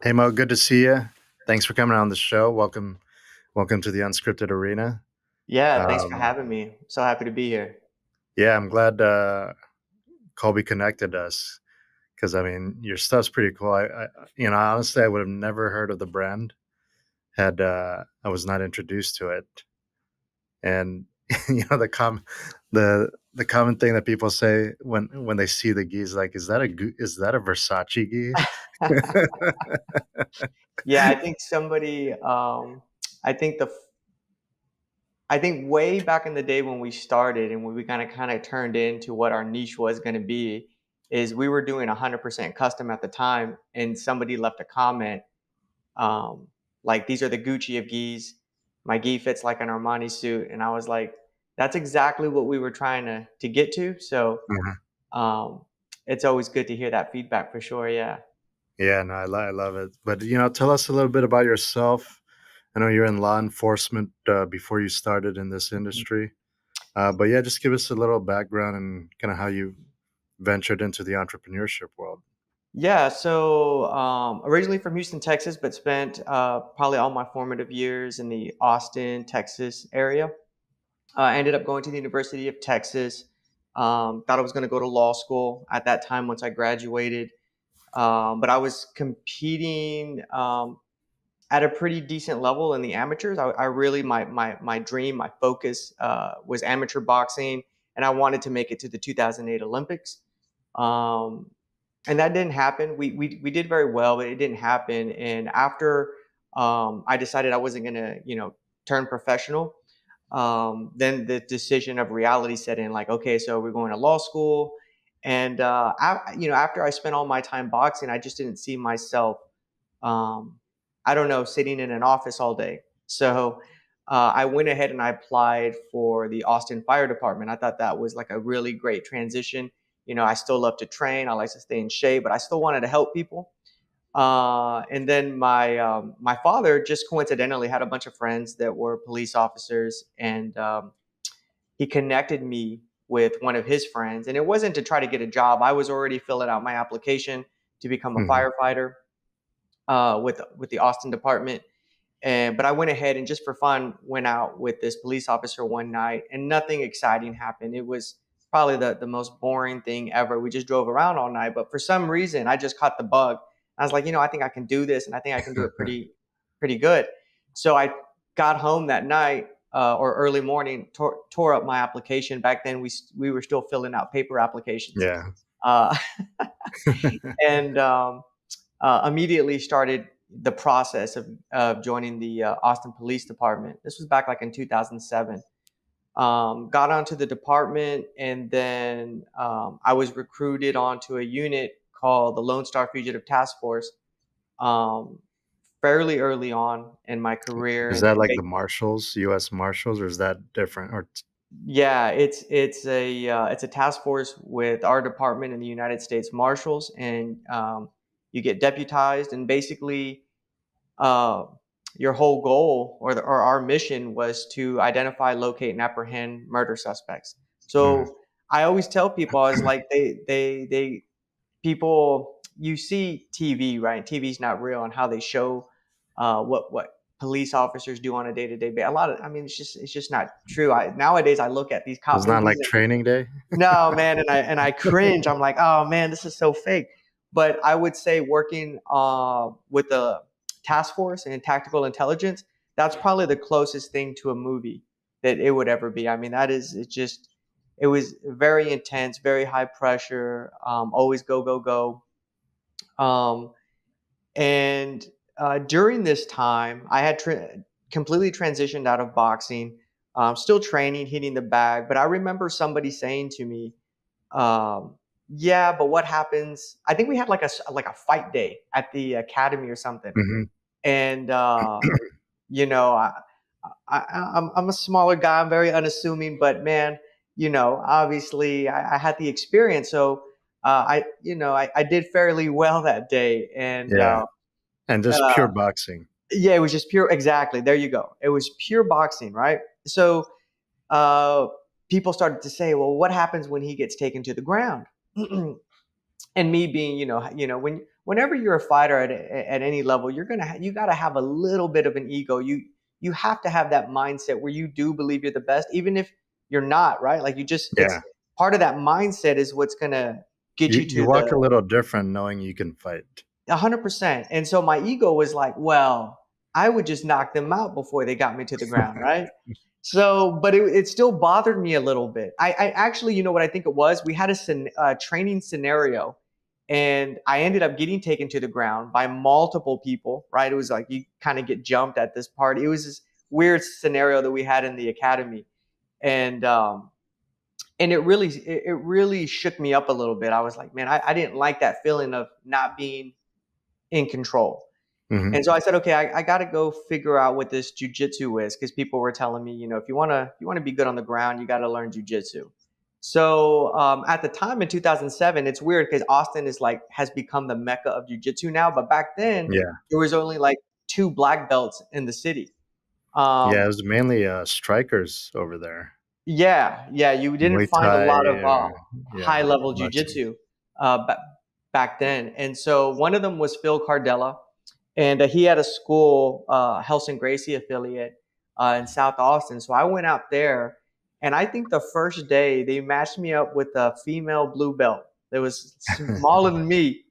Hey Mo, good to see you. Thanks for coming on the show. Welcome to the Unscripted arena. Yeah, thanks for Um, having me. So happy to be here. yeah, I'm glad Colby connected us because I mean your stuff's pretty cool. Honestly, I would have never heard of the brand had I was not introduced to it. And the common thing that people say when they see the gi is like, is that a Versace gi? Yeah, I think somebody, I think I think way back in the day when we started and when we kind of turned into what our niche was going to be, is we were doing 100% custom at the time, and somebody left a comment, um, like these are the Gucci of gis. My gi fits like an Armani suit, and I was like, that's exactly what we were trying to get to. So um, it's always good to hear that feedback for sure. Yeah. Yeah, no, I love it. But tell us a little bit about yourself. I know you're in law enforcement before you started in this industry. But yeah, just give us a little background and kind of how you ventured into the entrepreneurship world. Yeah, so originally from Houston, Texas, but spent probably all my formative years in the Austin, Texas area. I ended up going to the University of Texas. Thought I was going to go to law school at that time once I graduated, but I was competing at a pretty decent level in the amateurs. I really my dream, my focus was amateur boxing, and I wanted to make it to the 2008 Olympics. Um, and that didn't happen. We did very well, but it didn't happen. And after I decided I wasn't gonna turn professional, then the decision of reality set in. Like, okay, so we're going to law school, and after I spent all my time boxing, I just didn't see myself. Um, I don't know, sitting in an office all day. So I went ahead and I applied for the Austin Fire Department. I thought that was like a really great transition. I still love to train. I like to stay in shape, but I still wanted to help people. And then my father just coincidentally had a bunch of friends that were police officers, and he connected me with one of his friends. And it wasn't to try to get a job. I was already filling out my application to become a Hmm. firefighter with the Austin department. And but I went ahead and just for fun went out with this police officer one night, and nothing exciting happened. It was probably the most boring thing ever. We just drove around all night, but for some reason I just caught the bug. I was like, I think I can do this, and I think I can do it pretty good. So I got home that night or early morning, tore up my application. Back then we were still filling out paper applications, Yeah. uh, and immediately started the process of joining the Austin Police Department. This was back like in 2007. Got onto the department, and then I was recruited onto a unit called the Lone Star Fugitive Task Force um, fairly early on in my career. Is And, that and like the Marshals, U.S. Marshals, or is that different? yeah, it's a task force with our department in the United States Marshals, and you get deputized, and basically uh, your whole goal or our mission was to identify, locate, and apprehend murder suspects. Mm. So I always tell people, I was like, they people, you see TV, right? TV's not real, and how they show what police officers do on a day to day basis. A lot of, I mean, it's just not true. Nowadays I look at these It's cop not movies like and Training Day. no, man, and I cringe. I'm like, oh man, this is so fake. But I would say working with the task force and tactical intelligence, that's probably the closest thing to a movie that it would ever be. I mean, it was very intense, very high pressure, always go, go, go. Um, and during this time, I had completely transitioned out of boxing, still training, hitting the bag. But I remember somebody saying to me, yeah, but what happens? I think we had like a fight day at the academy or something, Hmm. and you know, I'm a smaller guy. I'm very unassuming, but man, obviously I had the experience, so I did fairly well that day, and Yeah, and just uh, pure boxing. yeah, it was just pure. Exactly, there you go. It was pure boxing, right? So uh, people started to say, well, what happens when he gets taken to the ground? and me being, whenever you're a fighter at any level, you got to have a little bit of an ego. You have to have that mindset where you do believe you're the best, even if you're not, right? Like, it's Yeah. part of that mindset is what's gonna get you You to walk a the little different knowing you can fight. 100%. And so my ego was like, well, I would just knock them out before they got me to the ground, right? So, but it still bothered me a little bit. I actually, you know what I think it was? We had a training scenario, and I ended up getting taken to the ground by multiple people, right? It was like you kind of get jumped at this part. It was this weird scenario that we had in the academy. And it really shook me up a little bit. I was like, man, I didn't like that feeling of not being in control. Hmm. And so I said, okay, I got to go figure out what this jujitsu is, because people were telling me, if you want to be good on the ground, you got to learn jujitsu. So at the time in 2007, it's weird because Austin has become the mecca of jujitsu now, but back then Yeah. there was only like two black belts in the city. Yeah. It Um, was mainly strikers over there. yeah, you didn't Muay find a Thai lot of or high yeah, level boxing. jujitsu back then, and so one of them was Phil Cardella, and he had a school, Helson Gracie affiliate in South Austin. So I went out there, and I think the first day they matched me up with a female blue belt that was smaller than me,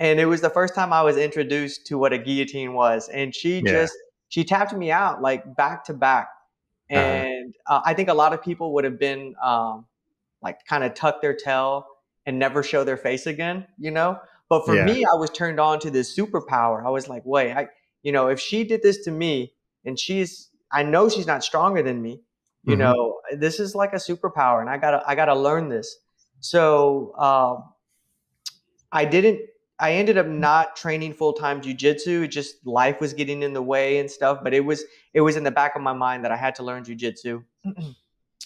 and it was the first time I was introduced to what a guillotine was, and Yeah. she tapped me out like back to back, Uh-huh. and I think a lot of people would have been like kind of tuck their tail and never show their face again, you know? But for Yeah. me, I was turned on to this superpower. I was like, wait, if she did this to me, and I know she's not stronger than me, Hmm. this is like a superpower, and I gotta learn this. So I didn't. I ended up not training full time jujitsu. It just life was getting in the way and stuff. But it was in the back of my mind that I had to learn jujitsu.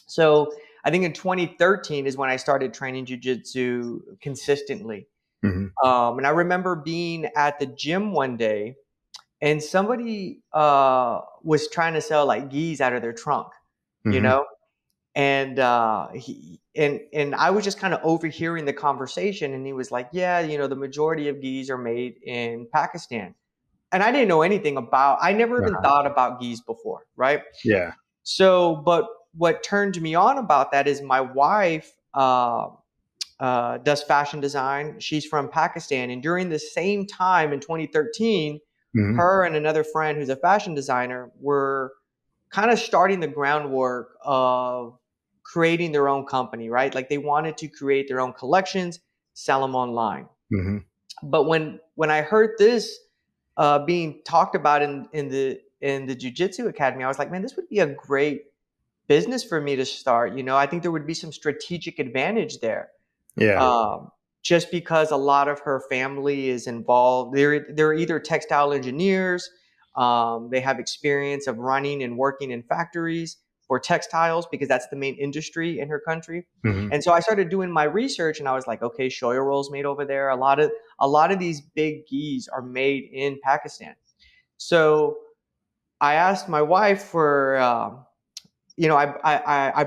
So I think in 2013 is when I started training jujitsu consistently. Hmm. And I remember being at the gym one day, and somebody was trying to sell like gis out of their trunk, you Hmm. know, and I was just kind of overhearing the conversation, and he was like, "Yeah, the majority of gis are made in Pakistan," and I didn't know anything about. I never even Uh-huh. thought about gis before, right? Yeah. So, but what turned me on about that is my wife does fashion design. She's from Pakistan. And during the same time in 2013, Hmm. her and another friend who's a fashion designer were kind of starting the groundwork of creating their own company, right? Like they wanted to create their own collections, sell them online. Hmm. But when I heard this being talked about in the jiu-jitsu academy, I was like, man, this would be a great business for me to start. I think there would be some strategic advantage there, Yeah. um, just because a lot of her family is involved. They're either textile engineers, they have experience of running and working in factories for textiles because that's the main industry in her country. Hmm. And so I started doing my research, and I was like, okay, shoya rolls made over there. A lot of these big gis are made in Pakistan. So I asked my wife for I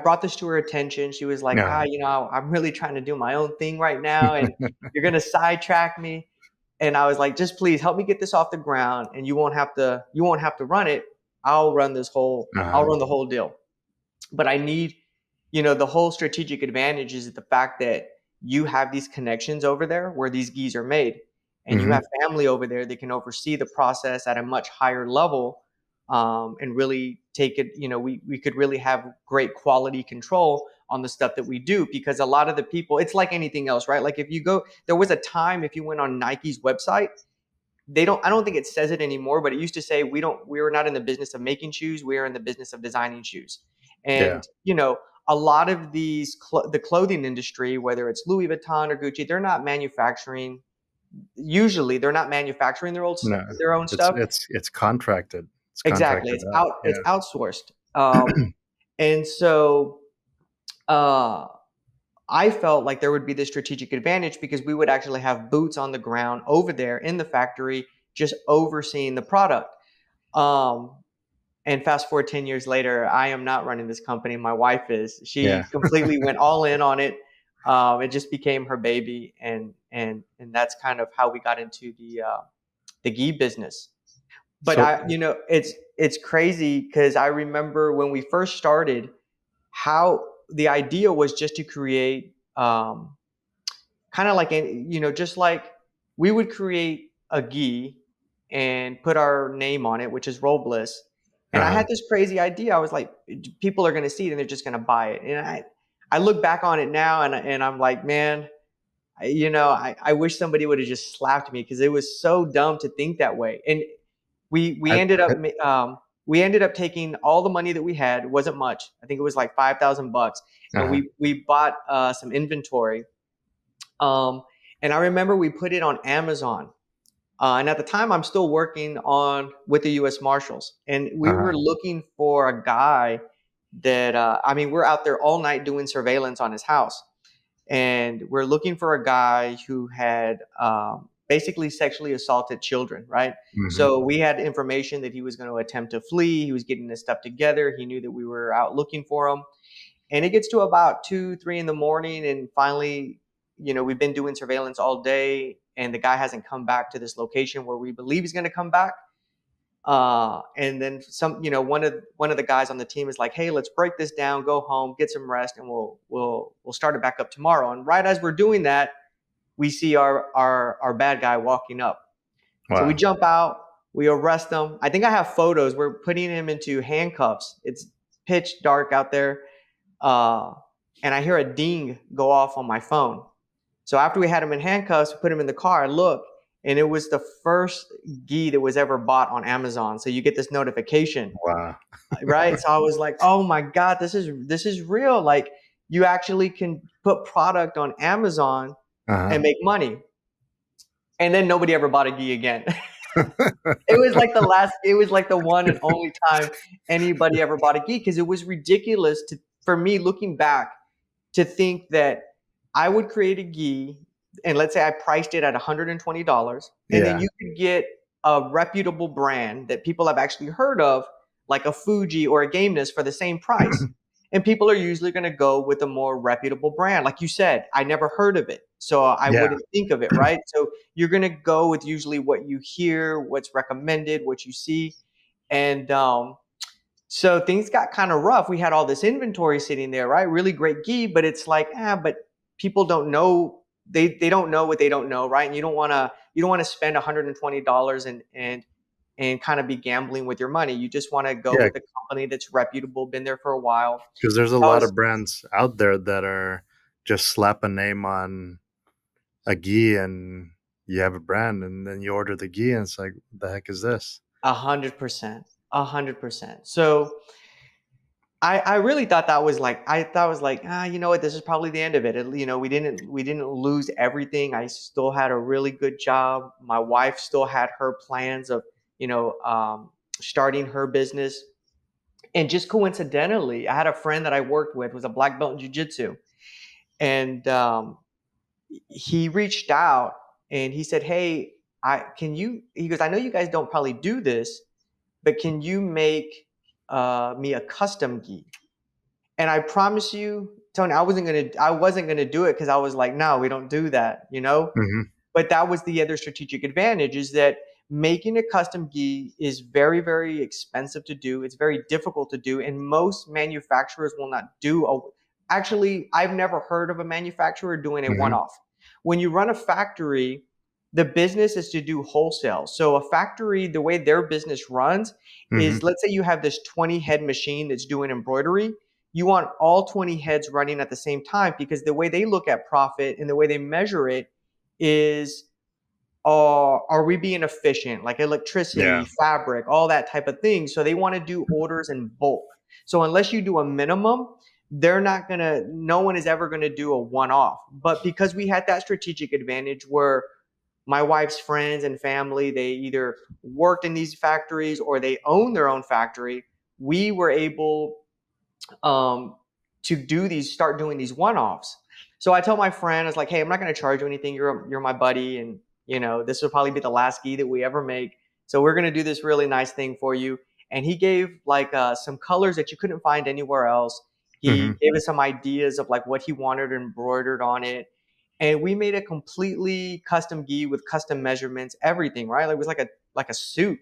brought this to her attention. She was like, Uh-huh. I'm really trying to do my own thing right now, and you're gonna sidetrack me. And I was like, just please help me get this off the ground, and you won't have to run it. I'll Uh-huh. run the whole deal. But I need, the whole strategic advantage is the fact that you have these connections over there where these gis are made, and you Hmm. have family over there that can oversee the process at a much higher level, and really take it. We could really have great quality control on the stuff that we do, because a lot of the people, it's like anything else, right? Like there was a time if you went on Nike's website, I don't think it says it anymore, but it used to say we were not in the business of making shoes, we are in the business of designing shoes. Yeah. And a lot of the clothing industry, whether it's Louis Vuitton or Gucci, they're not manufacturing No, their own it's stuff. it's contracted. It's Exactly, contracted out. it's Yeah. outsourced. And so uh I felt like there would be this strategic advantage because we would actually have boots on the ground over there in the factory, just overseeing the product. Um, and fast forward 10 years later, I am not running this company. My wife is. She Yeah. completely went all in on it. It just became her baby, and that's kind of how we got into the gi business. But So, it's crazy because I remember when we first started, how the idea was just to create kind of like just like we would create a gi and put our name on it, which is RollBliss. And I uh-huh. had this crazy idea. I was like, people are going to see it and they're just going to buy it. And I look back on it now, and I'm like, man, I wish somebody would have just slapped me because it was so dumb to think that way. And we we I, ended up I, we ended up taking all the money that we had. It wasn't much. I think it was like $5,000, and uh-huh. we bought some inventory. Um, and I remember we put it on Amazon. And at the time, I'm still working on with the U.S. Marshals, and we Uh-huh. were looking for a guy that I mean, we're out there all night doing surveillance on his house, and we're looking for a guy who had basically sexually assaulted children, right? Hmm. So we had information that he was going to attempt to flee. He was getting his stuff together. He knew that we were out looking for him, and it gets to about 2, 3 in the morning, and finally, we've been doing surveillance all day, and the guy hasn't come back to this location where we believe he's going to come back. And then one of the guys on the team is like, "Hey, let's break this down, go home, get some rest, and we'll start it back up tomorrow." And right as we're doing that, we see our bad guy walking up. So we Wow. jump out, we arrest him. I think I have photos. We're putting him into handcuffs. It's pitch dark out there, uh, and I hear a ding go off on my phone. So after we had him in handcuffs, we put him in the car. I look, and it was the first gi that was ever bought on Amazon. So you get this notification, Wow. right? So I was like, "Oh my god, this is real! Like, you actually can put product on Amazon Uh-huh. and make money." And then nobody ever bought a gi again. It was like the one and only time anybody ever bought a gi, because it was ridiculous for me looking back, to think that I would create a gi, and let's say I priced it at $120, and then Yeah. you could get a reputable brand that people have actually heard of, like a Fuji or a Gameness, for the same price. And people are usually going to go with a more reputable brand. Like you said, I never heard of it, so I Yeah. wouldn't think of it, right? So you're going to go with usually what you hear, what's recommended, what you see. And so things got kind of rough. We had all this inventory sitting there, right? Really great gi, but it's like, but people don't know. They don't know what they don't know, right? And you don't want to spend $120 and kind of be gambling with your money. You just want to go Yeah. with a company that's reputable, been there for a while. Because there's a So I lot was of brands out there that are just slap a name on a gi and you have a brand and then you order the gi and it's like, what the heck is this? 100%, 100%. So I really thought that was like, you know what, this is probably the end of it. We didn't lose everything. I still had a really good job. My wife still had her plans of starting her business. And just coincidentally, I had a friend that I worked with, was a black belt in jiu-jitsu, and he reached out and he said, "Hey, he goes, I know you guys don't probably do this, but can you make me a custom gi?" And I promise you, Tony, I wasn't gonna do it because I was like, no, we don't do that. Hmm. But that was the other strategic advantage, is that making a custom gi is very, very expensive to do. It's very difficult to do, and most manufacturers will not do a. Actually, I've never heard of a manufacturer doing a Hmm. one-off. When you run a factory, the business is to do wholesale. So a factory, the way their business runs Hmm. is, let's say you have this 20 head machine that's doing embroidery. You want all 20 heads running at the same time, because the way they look at profit and the way they measure it is, are we being efficient, like Yeah. electricity, fabric, all that type of thing. So they want to do orders in bulk. So unless you do a minimum, no one is ever going to do a one off. But because we had that strategic advantage where my wife's friends and family, they either worked in these factories or they own their own factory, we were able um, start doing these one-offs. So I told my friend, I was like, "Hey, I'm not going to charge you anything. You're my buddy, and this will probably be the last gi that we ever make. So we're going to do this really nice thing for you." And he gave like some colors that you couldn't find anywhere else. Hmm. He gave us some ideas of like what he wanted embroidered on it. And we made a completely custom gi with custom measurements, everything, right? Like, it was like a suit.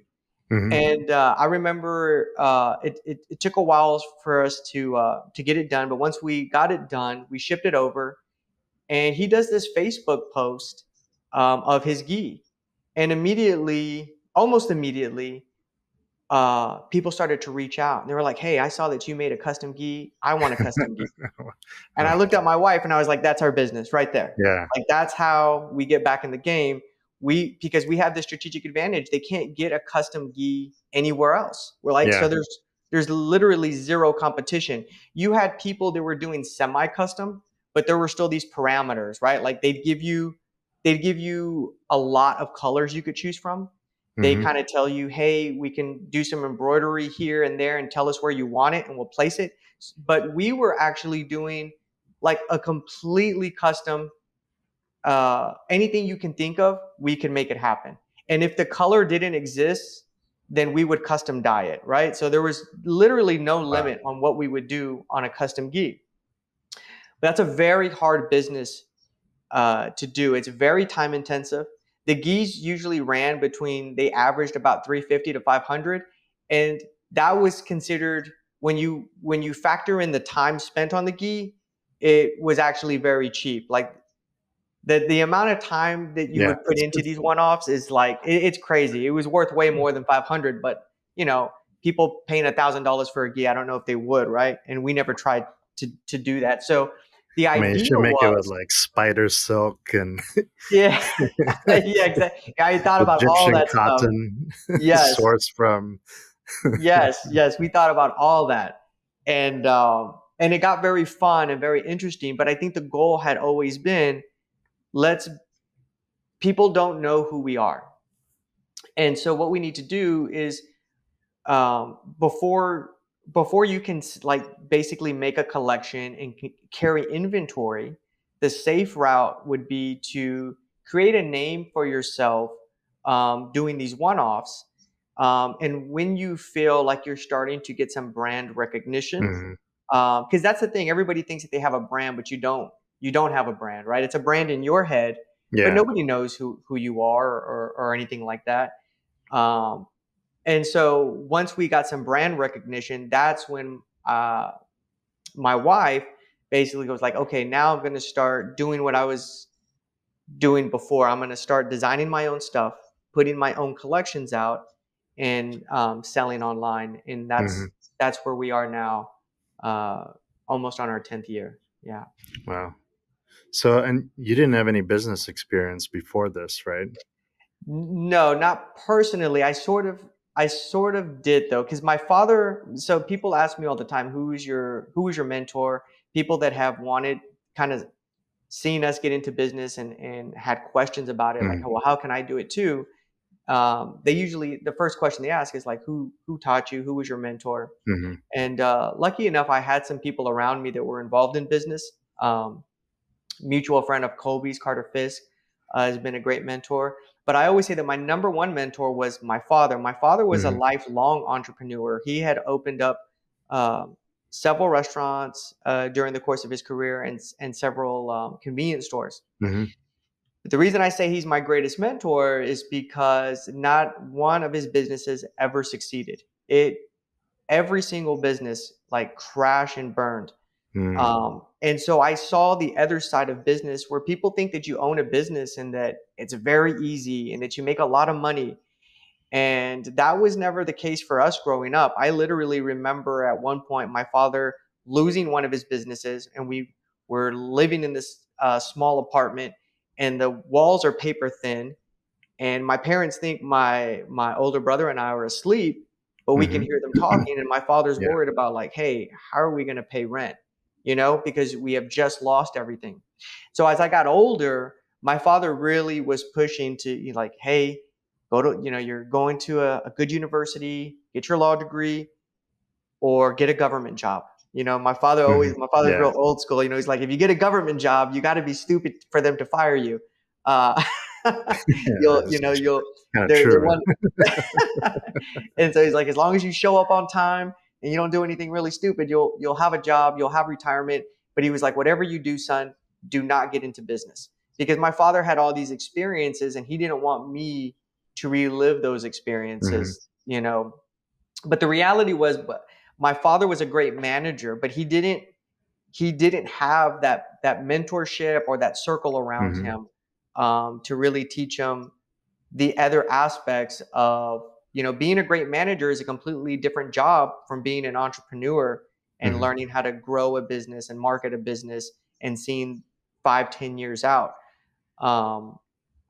Hmm. And I remember it took a while for us to get it done, but once we got it done, we shipped it over, and he does this Facebook post of his gi, and immediately, almost immediately, people started to reach out, and they were like, "Hey, I saw that you made a custom gi. I want a custom gi." And I looked Okay. at my wife and I was like, that's our business right there. Yeah. Like, that's how we get back in the game. Because we have the strategic advantage. They can't get a custom gi anywhere else. We're like, Yeah. so there's literally zero competition. You had people that were doing semi-custom, but there were still these parameters, right? Like, they'd give you a lot of colors you could choose from. They Hmm. kind of tell you, hey, we can do some embroidery here and there and tell us where you want it and we'll place it. But we were actually doing like a completely custom, anything you can think of, we can make it happen. And if the color didn't exist, then we would custom dye it, right? So there was literally no Wow. limit on what we would do on a custom gi. That's a very hard business to do. It's very time intensive. The gis usually ran between, they averaged about 350 to 500, and that was considered, when you factor in the time spent on the gi, it was actually very cheap. Like, the amount of time that you Yeah. would put into these one offs is like, it's crazy. It was worth way more than 500, but you know, people paying $1,000 for a gi, I don't know if they would, right? And we never tried to do that. So the I mean, you idea should make it with was, like spider silk and yeah, yeah, exactly. I thought about all Egyptian that stuff. cotton Yes, sourced from. yes. We thought about all that, and it got very fun and very interesting. But I think the goal had always been, let's people don't know who we are, and so what we need to do is, before you can like basically make a collection and carry inventory, the safe route would be to create a name for yourself, doing these one-offs, and when you feel like you're starting to get some brand recognition, Hmm. because that's the thing, everybody thinks that they have a brand, but you don't have a brand, right? It's a brand in your head, but Yeah. nobody knows who you are, or anything like that. um, and so once we got some brand recognition, that's when my wife basically goes like, okay, now I'm going to start doing what I was doing before. I'm going to start designing my own stuff, putting my own collections out, and selling online. And that's Hmm. that's where we are now, uh, almost on our 10th year. Yeah. Wow. So, and you didn't have any business experience before this, right? No, not personally. I sort of did though, because my father. So people ask me all the time, who is your mentor? People that have wanted, kind of seen us get into business, and had questions about it, like, Hmm. well, how can I do it too? They usually, the first question they ask is like, who taught you? Who was your mentor? Hmm. And lucky enough, I had some people around me that were involved in business. Mutual friend of Kobe's, Carter Fisk, has been a great mentor. But I always say that my number one mentor was my father. My father was a Hmm. lifelong entrepreneur. He had opened up um, several restaurants during the course of his career, and several convenience stores. Hmm. But the reason I say he's my greatest mentor is because not one of his businesses ever succeeded. Every single business like crashed and burned. Hmm. And so I saw the other side of business, where people think that you own a business and that it's very easy and that you make a lot of money. And that was never the case for us growing up. I literally remember at one point my father losing one of his businesses, and we were living in this small apartment, and the walls are paper thin, and my parents think my older brother and I are asleep, but we can Hmm. hear them talking, and my father's Yeah. worried about like, hey, how are we going to pay rent? Because we have just lost everything. So as I got older, my father really was pushing to, like, hey, go to, you're going to a good university, get your law degree, or get a government job. Hmm. My father's Yeah. real old school. He's like, if you get a government job, you got to be stupid for them to fire you. Uh, Yeah. you'll, That's you know, kind of they're true. one. And so he's like, as long as you show up on time, and you don't do anything really stupid, you'll have a job, you'll have retirement. But he was like, whatever you do, son, do not get into business, because my father had all these experiences and he didn't want me to relive those Mm-hmm. experiences, But the reality was, but my father was a great manager, but he didn't have that mentorship or that circle around Mm-hmm. him, to really teach him the other aspects of, being a great manager is a completely different job from being an entrepreneur and Mm-hmm. learning how to grow a business and market a business and seeing 5, 10 years out. Um,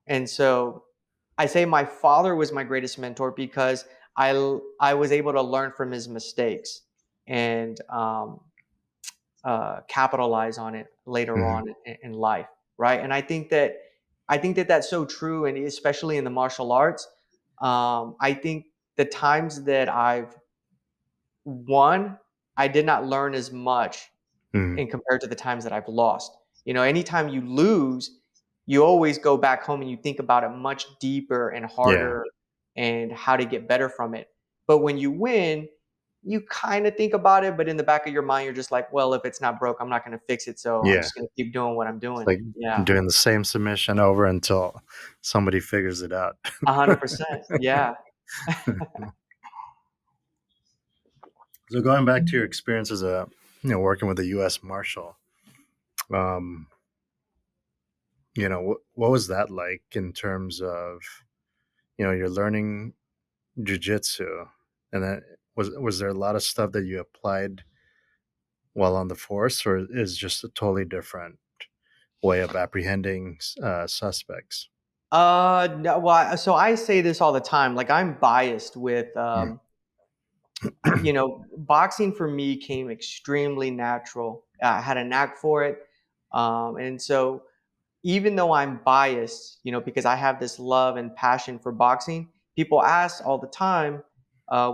and so I say my father was my greatest mentor because I was able to learn from his mistakes and capitalize on it later Mm-hmm. on in life, right? And I think that that's so true, and especially in the martial arts. I think the times that I've won, I did not learn as much Mm-hmm. in compared to the times that I've lost. Anytime you lose, you always go back home and you think about it much deeper and Yeah. harder and how to get better from it. But when you win, you kind of think about it, but in the back of your mind, you're just like, well, if it's not broke, I'm not going to fix it. So I'm Yeah. just going to keep doing what I'm It's doing. like Yeah. doing the same submission over until somebody figures it out. 100%. Yeah. So going back to your experience as a working with a U.S. Marshal, um, what was that like in terms of you're learning jujitsu, and then was there a lot of stuff that you applied while on the force, or is just a totally different way of apprehending suspects? No, well, so I say this all the time. Like, I'm biased with, Mm. boxing for me came extremely natural. I had a knack for it. And so even though I'm biased, because I have this love and passion for boxing, people ask all the time,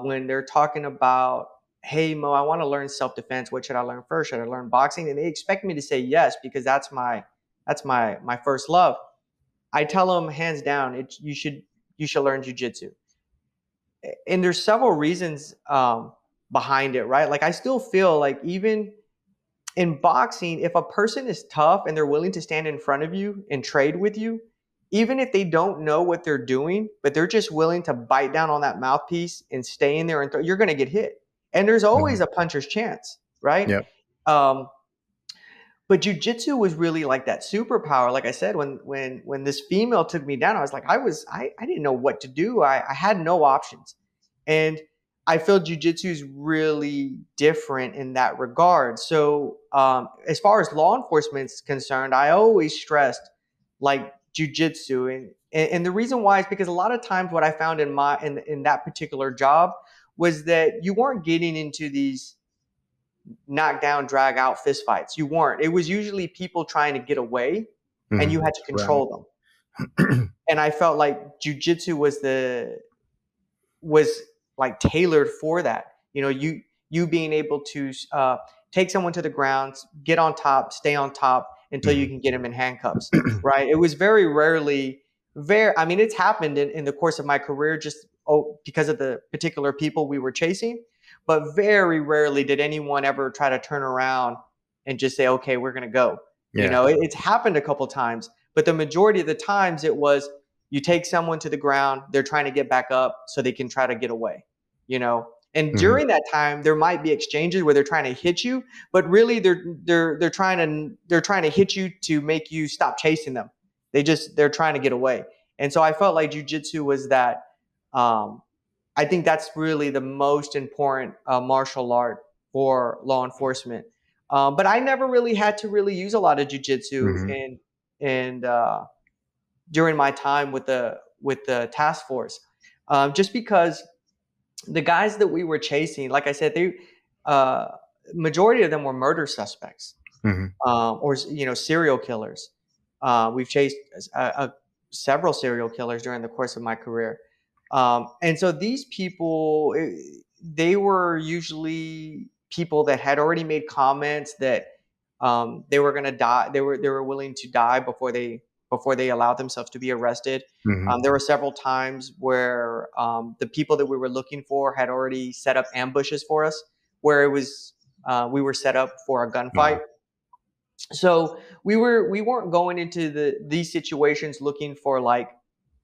when they're talking about, hey, Mo, I want to learn self defense. What should I learn first? Should I learn boxing? And they expect me to say yes, because that's my first love. I tell them hands down, you should learn jujitsu. And there's several reasons behind it, right? Like, I still feel like even in boxing, if a person is tough and they're willing to stand in front of you and trade with you, even if they don't know what they're doing, but they're just willing to bite down on that mouthpiece and stay in there and you're going to get hit. And there's always Mhm. a puncher's chance, right? Yep. Um, but jujitsu was really like that superpower. Like I said, when this female took me down, I was like, I didn't know what to do. I had no options, and I feel jujitsu is really different in that regard. So, as far as law enforcement is concerned, I always stressed like jujitsu, and the reason why is because a lot of times what I found in that particular job was that you weren't getting into these knockdown, drag out fist fights. You weren't. It was usually people trying to get away, and Mhm. you had to Right. control them. And I felt like jujitsu was like tailored for that. You being able to take someone to the ground, get on top, stay on top until you Mhm. can get them in handcuffs. Right? It was very rarely. Very. I mean, it's happened in the course of my career, just because of the particular people we were chasing. But very rarely did anyone ever try to turn around and just say, "Okay, we're going to go." Yeah. It's happened a couple times, but the majority of the times it was you take someone to the ground, they're trying to get back up so they can try to get away, And Mhm. during that time, there might be exchanges where they're trying to hit you, but really they're trying to hit you to make you stop chasing them. They're trying to get away. And so I felt like jujitsu was that. Um, I think that's really the most important martial art for law enforcement. But I never really had to really use a lot of jujitsu Mhm. and during my time with the task force, just because the guys that we were chasing, like I said, they uh, majority of them were murder suspects, Mhm. or serial killers. We've chased several serial killers during the course of my career, and so these people, they were usually people that had already made comments that they were going to die. They were willing to die before they allowed themselves to be arrested. Mhm. There were several times where the people that we were looking for had already set up ambushes for us, where it was we were set up for a gunfight. Wow. So we weren't going into these situations looking for like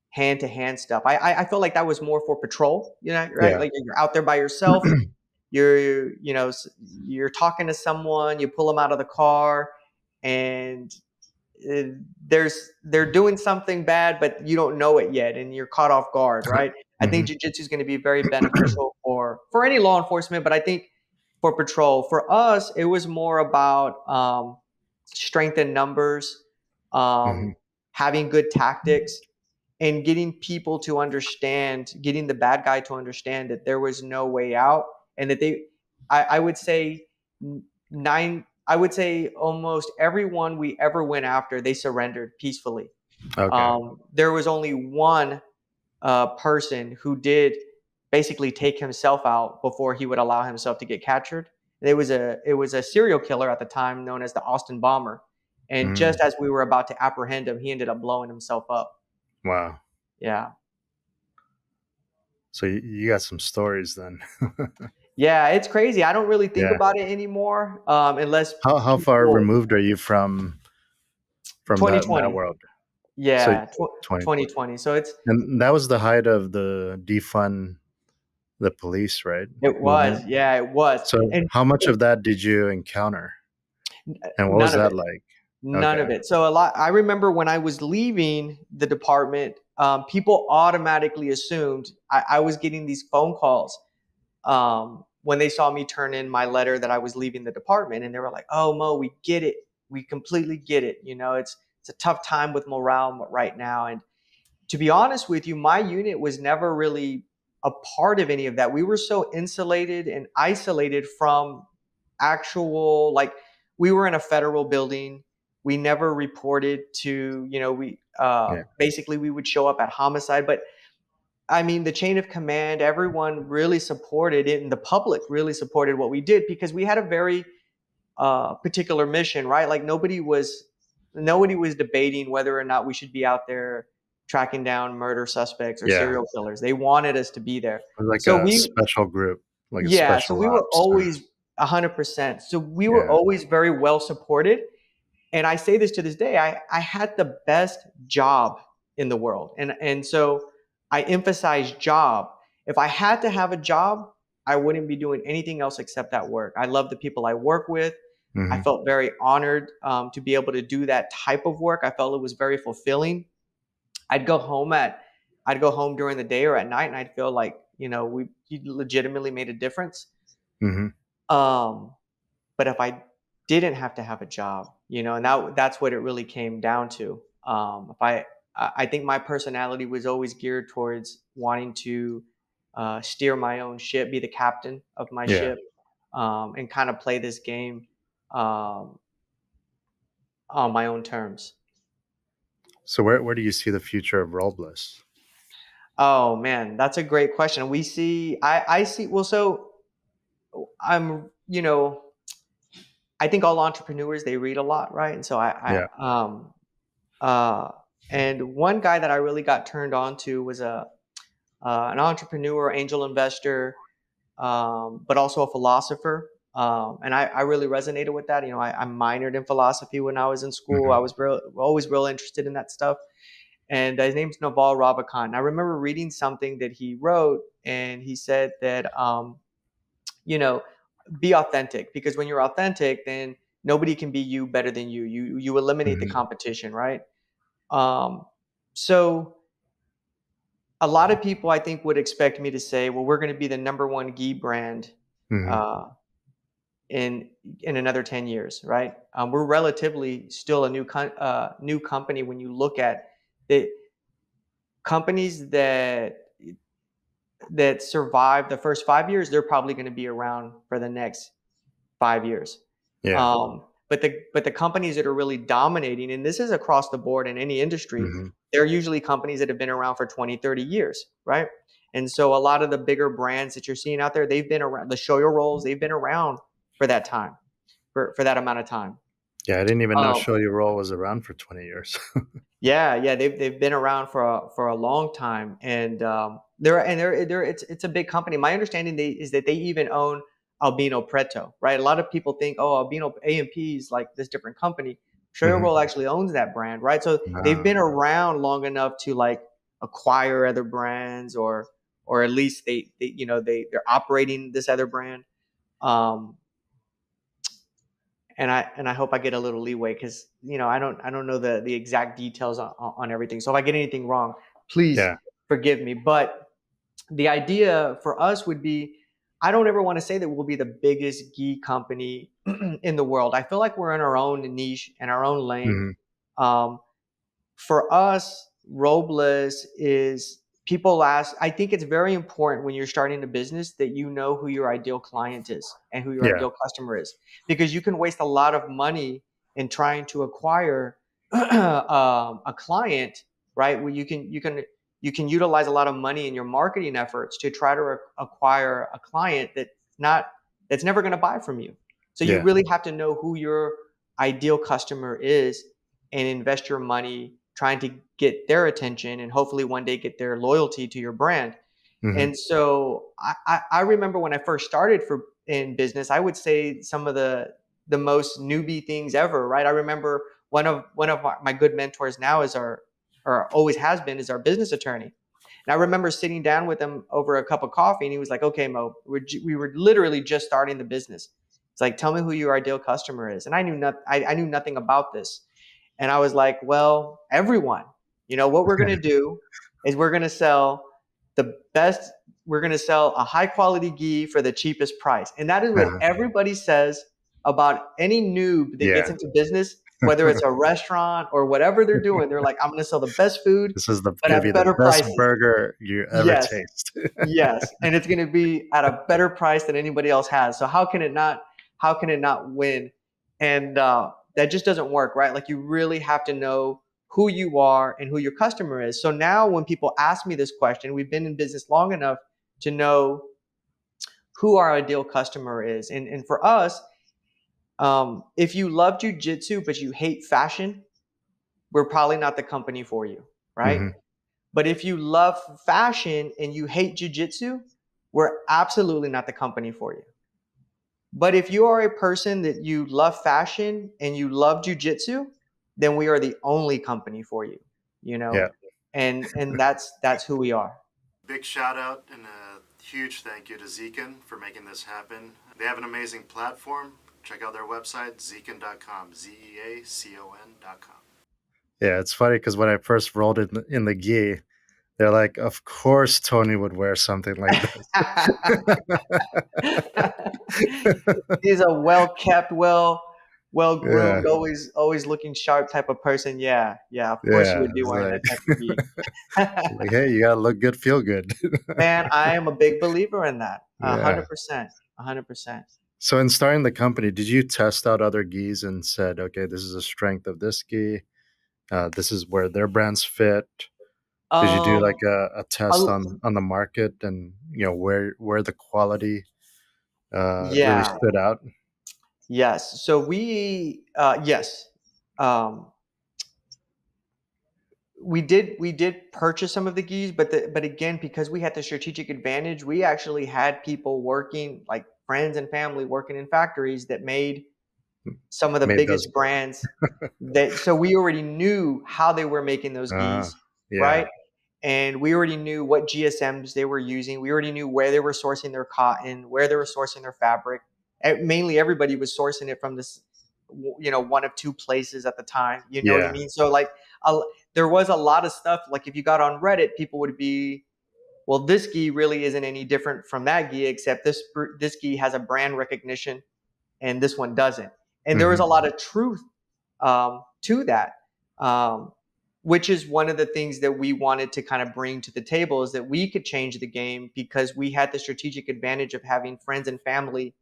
hand to hand stuff. I feel like that was more for patrol, you know, right? Yeah. Like you're out there by yourself, you're you know you're talking to someone, you pull them out of the car, and uh, they're doing something bad, but you don't know it yet, and you're caught off guard, right? I think Hmm. jujitsu is going to be very beneficial for any law enforcement, but I think for patrol, for us, it was more about strength in numbers, Hmm. having good tactics, and getting people to understand, getting the bad guy to understand that there was no way out, and that I would say I would say almost everyone we ever went after, they surrendered peacefully. Okay. There was only one person who did basically take himself out before he would allow himself to get captured. It was a serial killer at the time known as the Austin Bomber, and just Mm. as we were about to apprehend him, he ended up blowing himself up. Wow. Yeah. So you got some stories then. Yeah, it's crazy. I don't really think Yeah. about it anymore, unless How far people removed are you from that 2020. world? So Yeah, 2020. 2020. So And that was the height of the defund the police, right? it was, Movement. yeah, it was, So and how much of that did you encounter? And what was none of that it, like? none Okay. of it. So a lot. I remember when I was leaving the department, people automatically assumed I was getting these phone calls when they saw me turn in my letter that I was leaving the department, and they were like, "Oh, Mo, we get it. We completely get it. You know, it's a tough time with morale right now." And to be honest with you, my unit was never really a part of any of that. We were so insulated and isolated from actual, like, we were in a federal building. We never reported to, you know, we Yeah. basically we would show up at homicide, but I mean, the chain of command, everyone really supported it, and the public really supported what we did because we had a very particular mission, right? Like nobody was debating whether or not we should be out there tracking down murder suspects or Yeah. serial killers. They wanted us to be there. It was like So a we, special group, like a yeah, so special we were ops. always 100%. So we were Yeah. always very well supported. And I say this to this day, I had the best job in the world. And so I emphasize job. If I had to have a job, I wouldn't be doing anything else except that work. I love the people I work with. I Hmm. felt very honored to be able to do that type of work. I felt it was very fulfilling. I'd go home at I'd go home during the day or at night, and I'd feel like, you know, we legitimately made a difference. Hmm. Um, but if I didn't have to have a job, you know, and that's what it really came down to. If I think my personality was always geared towards wanting to steer my own ship, be the captain of my Yeah. ship, and kind of play this game um, on my own terms. So where do you see the future of RollBliss? Oh man, that's a great question. I see, well, so you know, I think all entrepreneurs, they read a lot, right? And so Yeah. uh, and one guy that I really got turned on to was an entrepreneur, angel investor, but also a philosopher. And I really resonated with that. You know, I minored in philosophy when I was in school. I Hmm. was always real interested in that stuff. And his name's Naval Ravikant. I remember reading something that he wrote, and he said that, you know, be authentic, because when you're authentic, then nobody can be you better than you. You eliminate the Hmm. competition, right? Um, so a lot of people, I think, would expect me to say, well, we're going to be the number one gi brand Hmm. uh, in another 10 years, right? We're relatively still a new company when you look at the companies that survive the first 5 years. They're probably going to be around for the next 5 years. Yeah. But the companies that are really dominating, and this is across the board in any industry, Hmm. they're usually companies that have been around for 20, 30 years, right? And so a lot of the bigger brands that you're seeing out there, they've been around. The shoyo rolls, they've been around for that time, for that amount of time. Yeah. I didn't even know Um, Show Your Roll was around for 20 years. yeah, yeah, they've been around for a long time, and they're it's a big company. My understanding is that they even own Albino Preto, right? A lot of people think, oh, Albino A&P is like this different company. Mhm. Roll actually owns that brand, right? So they've Ah, been around long enough to like acquire other brands, or at least they're operating this other brand. Um, and I hope I get a little leeway, because I don't know the exact details on everything. So if I get anything wrong, please yeah. forgive me. But the idea for us would be, I don't ever want to say that we'll be the biggest gi company in the world. I feel like we're in our own niche and our own lane. Mhm. Um, for us, RollBliss is, people ask, I think it's very important when you're starting a business that you know who your ideal client is and who your Yeah. ideal customer is, because you can waste a lot of money in trying to acquire a client, right? Where you can utilize a lot of money in your marketing efforts to try to acquire a client that's never going to buy from you. So you Yeah. really have to know who your ideal customer is and invest your money trying to get their attention and hopefully one day get their loyalty to your brand. Mhm. And so I remember when I first started for in business, I would say some of the most newbie things ever, right? I remember one of my good mentors now is our, or always has been, is our business attorney. And I remember sitting down with him over a cup of coffee, and he was like, "Okay, Mo, we were literally just starting the business. It's like, tell me who your ideal customer is." And I knew nothing about this. And I was like, well, everyone, what we're going to do is we're going to sell the best, we're going to sell a high quality gi for the cheapest price. And that is what Uh-huh. everybody says about any noob that gets Yeah. into business, whether it's a restaurant or whatever they're doing. They're like, I'm going to sell the best food, This is the but gonna at be the better best prices. burger you ever Yes. taste. Yes, and it's going to be at a better price than anybody else has. So how can it not? How can it not win? And that just doesn't work, right? Like, you really have to know who you are and who your customer is. So now, when people ask me this question, we've been in business long enough to know who our ideal customer is. And for us, if you love jujitsu but you hate fashion, we're probably not the company for you, right? Mhm. But if you love fashion and you hate jujitsu, we're absolutely not the company for you. But if you are a person that you love fashion and you love jujitsu, then we are the only company for you, you Yeah. know? And that's who we are. Big shout out and a huge thank you to Zekin for making this happen. They have an amazing platform. Check out their website, zeacon.com, zeacon.com. Yeah, it's funny because when I first rolled in the gi, they're like, "Of course, Tony would wear something like this." He's a well kept, well Yeah, groomed, always looking sharp type of person. Yeah, yeah. Of course, you yeah. would be It's wearing like, that type of gi. like, hey, you gotta look good, feel good. Man, I am a big believer in that. A Yeah. hundred percent. 100%. So in starting the company, did you test out other gis and said, okay, this is the strength of this gi. This is where their brands fit. Did you do Um, like a test a- on the market and where the quality really yeah, stood out? yes. So yes, um, we did purchase some of the geese, but again, because we had the strategic advantage, we actually had people working, like friends and family working in factories that made some of the Made those. biggest brands, that so we already knew how they were making those Ah, geese, yeah, right? And we already knew what GSMs they were using. We already knew where they were sourcing their cotton, where they were sourcing their fabric. Mainly, everybody was sourcing it from this, one of two places at the time. You know what I yeah, mean? So like, a, there was a lot of stuff. Like, if you got on Reddit, people would be, well, this gi really isn't any different from that gi, except this gi has a brand recognition and this one doesn't. And there was hmm, a lot of truth to that, um, which is one of the things that we wanted to kind of bring to the table, is that we could change the game because we had the strategic advantage of having friends and family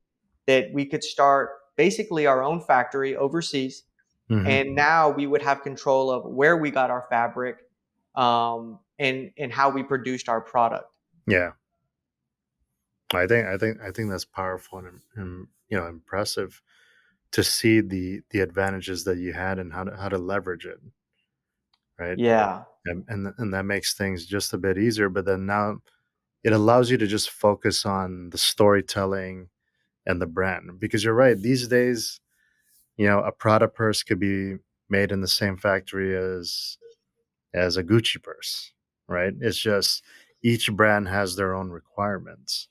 that we could start basically our own factory overseas. hmm, And now we would have control of where we got our fabric, and how we produced our product. yeah. I think that's powerful and impressive to see the advantages that you had and how to leverage it, right? Yeah. And that makes things just a bit easier. But then now it allows you to just focus on the storytelling and the brand. Because you're right, these days, a Prada purse could be made in the same factory as a Gucci purse, right? It's just each brand has their own requirements.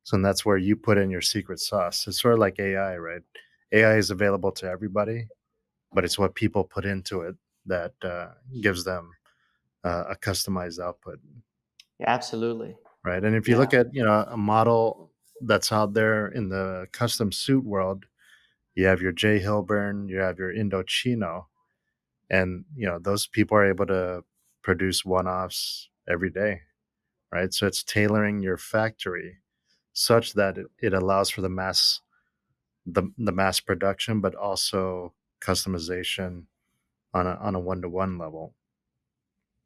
So and that's where you put in your secret sauce. It's sort of like AI, right? AI is available to everybody, but it's what people put into it that gives them a customized output, Yeah, absolutely. right? And if you Yeah, look at a model that's out there in the custom suit world, you have your J Hilburn, you have your Indochino, and those people are able to produce one-offs every day, right? So it's tailoring your factory such that it allows for the mass production, but also customization on a one-to-one level.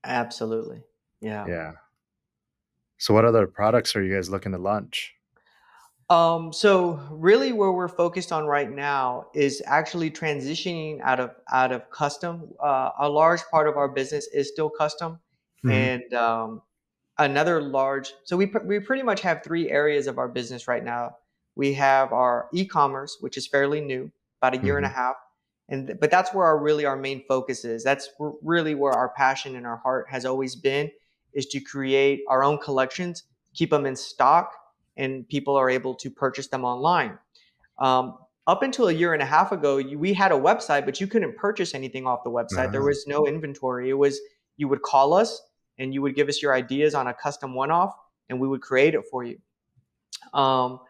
absolutely. Yeah. Yeah. So what other products are you guys looking to launch? So really where we're focused on right now is actually transitioning out of custom. A large part of our business is still custom, Hmm. and another large. So we pretty much have three areas of our business right now. We have our e-commerce, which is fairly new, about a year and a Hmm. half, but that's where our main focus is. That's really where our passion and our heart has always been, is to create our own collections, keep them in stock, and people are able to purchase them online. Up until a year and a half ago, we had a website, but you couldn't purchase anything off the website. There Ah, was no inventory. It was You would call us and you would give us your ideas on a custom one-off, and we would create it for you. Um,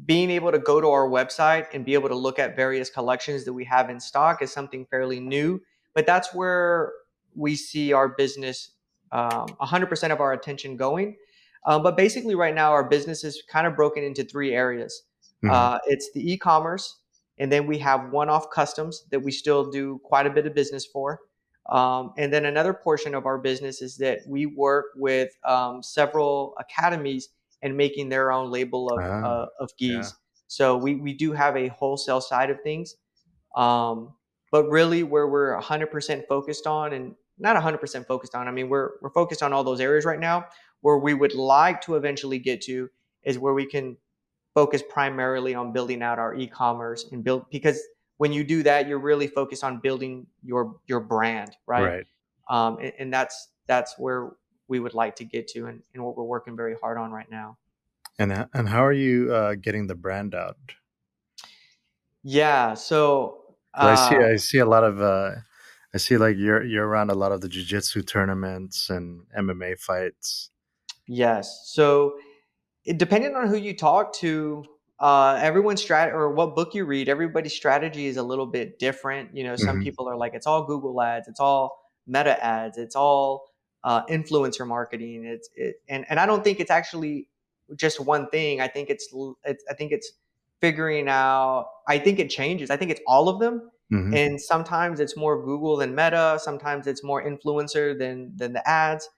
Being able to go to our website and be able to look at various collections that we have in stock is something fairly new, but that's where we see our business 100% of our attention going. But basically, right now, our business is kind of broken into three areas. hmm. It's the e commerce, and then we have one off customs that we still do quite a bit of business for. And then another portion of our business is that we work with several academies and making their own label Ah, of yeah. gis. So we do have a wholesale side of things, but really where we're 100% focused on, and not 100% focused on. I mean, we're focused on all those areas right now. Where we would like to eventually get to is where we can focus primarily on building out our e-commerce and build, because when you do that, you're really focused on building your brand, right? Right. And that's where we would like to get to, and what we're working very hard on right now. And how are you getting the brand out? Yeah. So, 'Cause I see a lot of I see like you're around a lot of the jiu-jitsu tournaments and MMA fights. yes. So, depending on who you talk to, everyone's strat or what book you read, everybody's strategy is a little bit different. Some Hmm. people are like, it's all Google ads, it's all Meta ads, it's all influencer marketing. And I don't think it's actually just one thing. I think it's figuring out. I think it changes. I think it's all of them. Hmm. And sometimes it's more Google than Meta. Sometimes it's more influencer than the ads.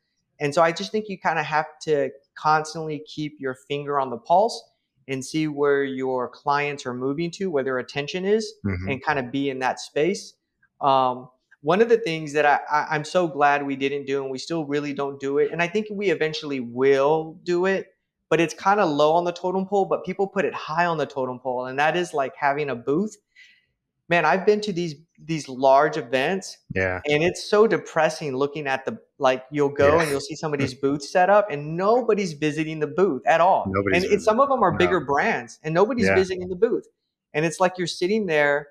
And so I just think you kind of have to constantly keep your finger on the pulse and see where your clients are moving to, where their attention is, Hmm. and kind of be in that space. One of the things that I'm so glad we didn't do, and we still really don't do it, and I think we eventually will do it, but it's kind of low on the totem pole, but people put it high on the totem pole, and that is like having a booth. Man, I've been to these large events, Yeah. and it's so depressing looking at the, like, you'll Yeah. go and you'll see some of these booths set up and nobody's visiting the booth at all. And Nobody's some of visiting. them are No. bigger brands and nobody's Yeah. visiting the booth. And it's like you're sitting there,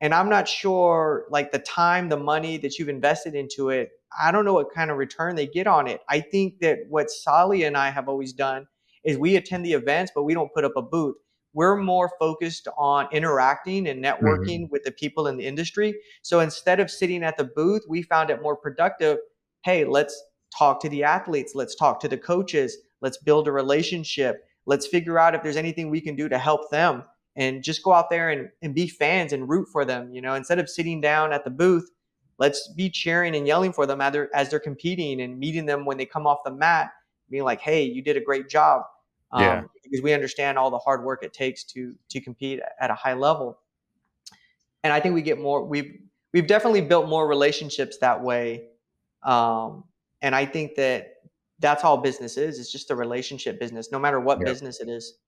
and I'm not sure, like, the time, the money that you've invested into it, I don't know what kind of return they get on it. I think that what Sally and I have always done is we attend the events, but we don't put up a booth. We're more focused on interacting and Hmm. networking with the people in the industry. So instead of sitting at the booth, we found it more productive. Hey, let's talk to the athletes. Let's talk to the coaches. Let's build a relationship. Let's figure out if there's anything we can do to help them, and just go out there and be fans and root for them. Instead of sitting down at the booth, let's be cheering and yelling for them as they're competing, and meeting them when they come off the mat, being like, hey, you did a great job. Yeah. Because we understand all the hard work it takes to compete at a high level. And I think we get more. We've definitely built more relationships that way. And I think that's all business is. It's just a relationship business, no matter what Yeah. business it is.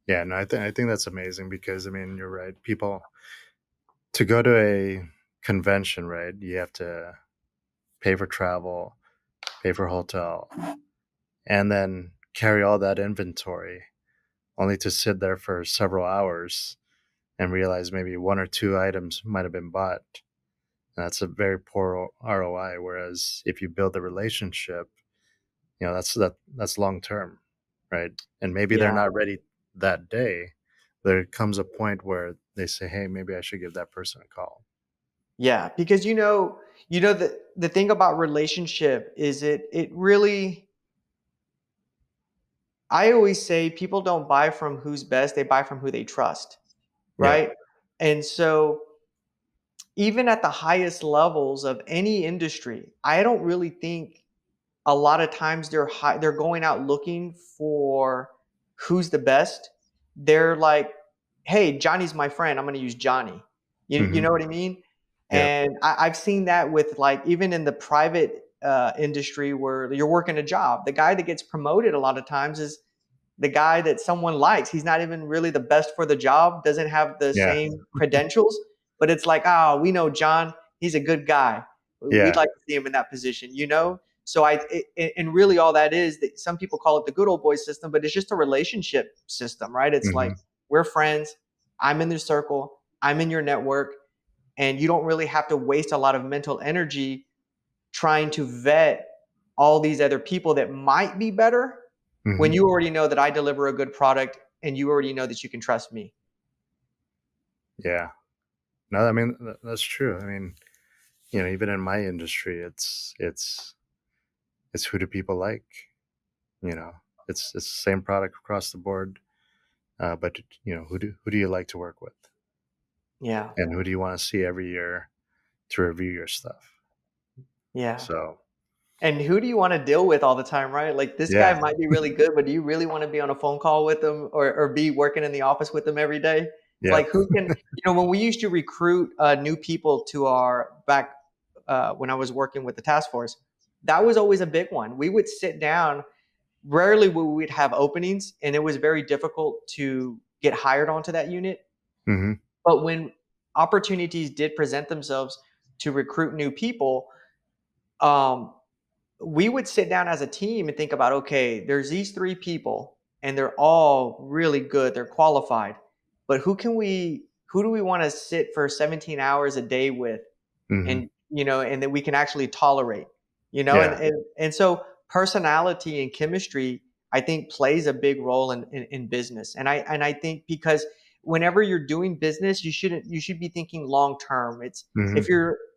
Yeah, no, I think that's amazing because I mean, you're right. People to go to a convention, right? You have to pay for travel, pay for hotel, and then carry all that inventory, only to sit there for several hours and realize maybe one or two items might have been bought. And that's a very poor ROI. Whereas if you build a relationship, that's long term, right? And maybe they're Yeah. not ready that day. There comes a point where they say, "Hey, maybe I should give that person a call." Yeah, because the thing about relationship is it really, I always say people don't buy from who's best, they buy from who they trust, Yeah. right? And so even at the highest levels of any industry, I don't really think a lot of times they're going out looking for who's the best. They're like, "Hey, Johnny's my friend. I'm going to use Johnny." You Hmm. know what I mean? Yeah. And I've seen that with, like, even in the private industry where you're working a job. The guy that gets promoted a lot of times is the guy that someone likes. He's not even really the best for the job, doesn't have the Yeah. same credentials, but it's like, oh, we know John. He's a good guy. We'd Yeah. like to see him in that position, you know? So and really all that is that some people call it the good old boy system, but it's just a relationship system, right? It's like Hmm. we're friends. I'm in the circle. I'm in your network. And you don't really have to waste a lot of mental energy trying to vet all these other people that might be better when Hmm. you already know that I deliver a good product and you already know that you can trust me. Yeah. No, I mean that's true. I mean, even in my industry, it's who do people like? You know, it's the same product across the board, but who do you like to work with, Yeah. and who do you want to see every year to review your stuff? Yeah. So And who do you want to deal with all the time, right? Like, this guy yeah, might be really good, but do you really want to be on a phone call with them, or be working in the office with them every day? It's yeah, like, when we used to recruit new people to our back, when I was working with the task force, that was always a big one. We would sit down. Rarely would we have openings, and it was very difficult to get hired onto that unit. hmm, But when opportunities did present themselves to recruit new people, um, we would sit down as a team and think about, okay, there's these three people and they're all really good, they're qualified, but who do we want to sit for 17 hours a day with, hmm, and that we can actually tolerate, and yeah, so personality and chemistry, I think, plays a big role in business. And I think, because whenever you're doing business, you should be thinking long term. It's hmm,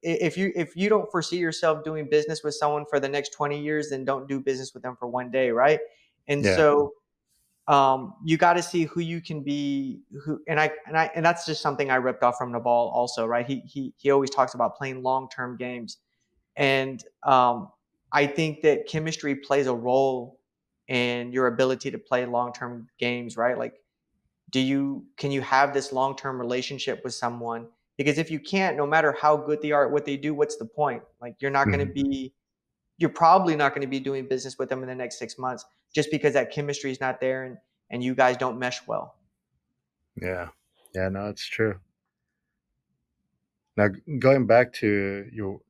if you don't foresee yourself doing business with someone for the next 20 years, then don't do business with them for one day, right? And yeah, so you got to see who you can be. And that's just something I ripped off from Naval also, right? He always talks about playing long-term games. And I think that chemistry plays a role in your ability to play long-term games, right? Like, can you have this long-term relationship with someone? Because if you can't, no matter how good they are at what they do, what's the point? Like, hmm, you're probably not going to be doing business with them in the next 6 months, just because that chemistry is not there, and you guys don't mesh well. yeah, yeah. No, it's true. Now, going back to your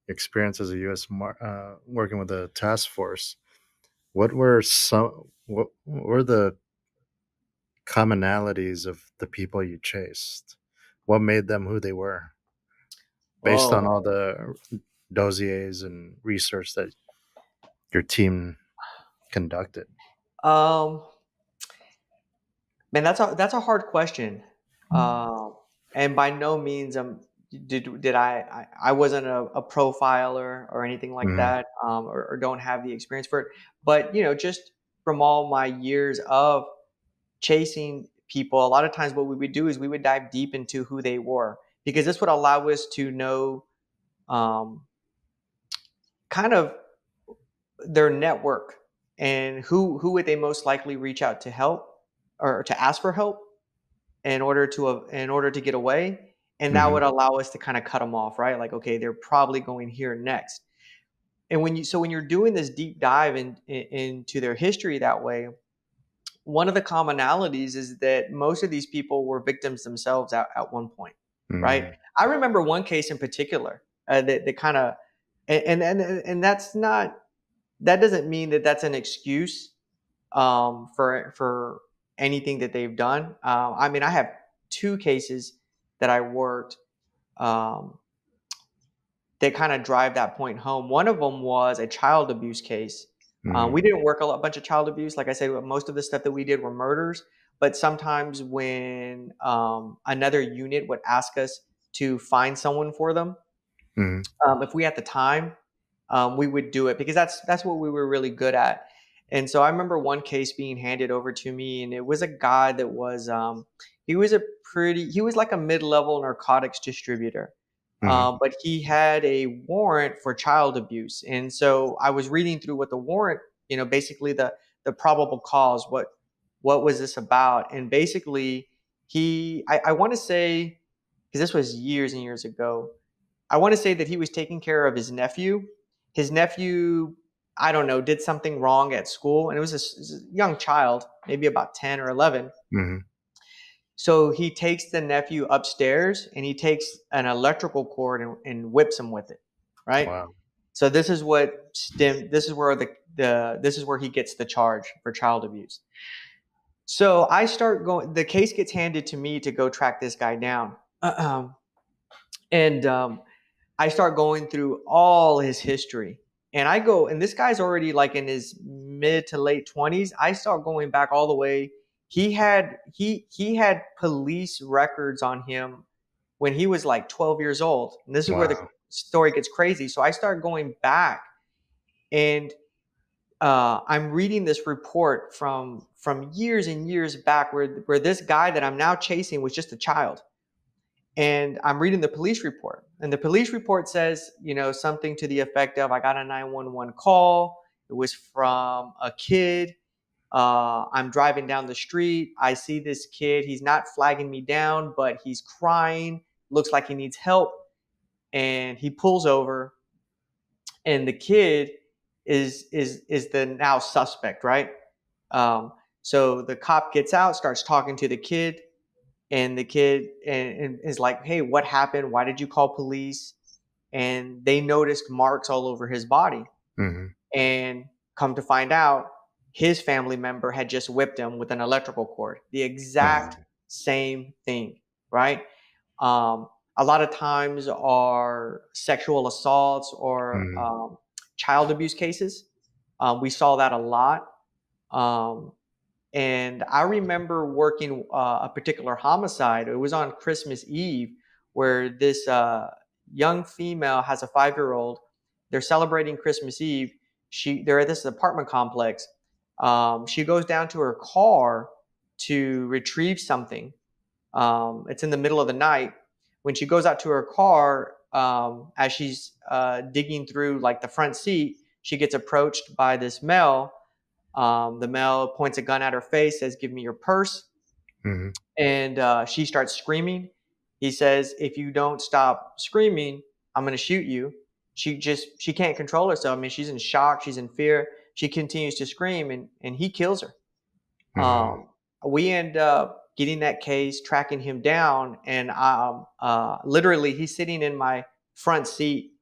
experience as a working with a task force, what were the commonalities of the people you chased? What made them who they were, based on Whoa. all the dossiers and research that your team conducted? Um, Man, that's a hard question. And by no means did I wasn't a profiler or anything like Mhm, that, or don't have the experience for it. But just from all my years of chasing people, a lot of times what we would do is we would dive deep into who they were, because this would allow us to know, um, kind of, their network, and who would they most likely reach out to help, or to ask for help, in order to get away. And that mhm, would allow us to kind of cut them off, right? Like, okay, they're probably going here next. And when you're doing this deep dive into their history that way, one of the commonalities is that most of these people were victims themselves at one point, right? Mm, I remember one case in particular that kind of, and that's not, that doesn't mean that that's an excuse for anything that they've done. I mean, I have two cases that I worked um, that kind of drive that point home. One of them was a child abuse case. We mm, didn't work a bunch of child abuse. Like I said, most of the stuff that we did were murders. But sometimes when another unit would ask us to find someone for them, mm, if we had the time, we would do it because that's what we were really good at. And so I remember one case being handed over to me, and it was a guy that was he was like a mid-level narcotics distributor, mm, but he had a warrant for child abuse. And so I was reading through what the warrant, basically the probable cause, what was this about, and basically I want to say, because this was years and years ago, I want to say that he was taking care of his nephew. His nephew, I don't know, did something wrong at school, and it was a young child, maybe about 10 or 11. mm. So he takes the nephew upstairs and he takes an electrical cord and whips him with it, right? Wow. So this is what this is where this is where he gets the charge for child abuse. So I start going, the case gets handed to me to go track this guy down. And I start going through all his history. And I go, and this guy's already like in his mid to late 20s. I start going back all the way. He had police records on him when he was like 12 years old. And this is where the Wow. story gets crazy. So I start going back, and I'm reading this report from years and years back where this guy that I'm now chasing was just a child. And I'm reading the police report, and the police report says, something to the effect of, I got a 911 call. It was from a kid. I'm driving down the street. I see this kid. He's not flagging me down, but he's crying. Looks like he needs help. And he pulls over, and the kid is the now suspect, right? So the cop gets out, starts talking to the kid, and the kid and is like, "Hey, what happened? Why did you call police?" And they noticed marks all over his body. Mhm. And come to find out, his family member had just whipped him with an electrical cord. The exact Oh. same thing, right? A lot of times are sexual assaults or Mhm. child abuse cases. We saw that a lot. Um, and I remember working a particular homicide. It was on Christmas Eve, where this young female has a 5-year old. They're celebrating Christmas Eve. They're at this apartment complex. She goes down to her car to retrieve something. It's in the middle of the night. When she goes out to her car, as she's digging through like the front seat, she gets approached by this male. The male points a gun at her face, says, "Give me your purse." Mhm. And she starts screaming. He says, "If you don't stop screaming, I'm going to shoot you." She can't control herself. I mean, she's in shock. She's in fear. She continues to scream, and he kills her. Mhm. We end up getting that case, tracking him down, and literally he's sitting in my front seat.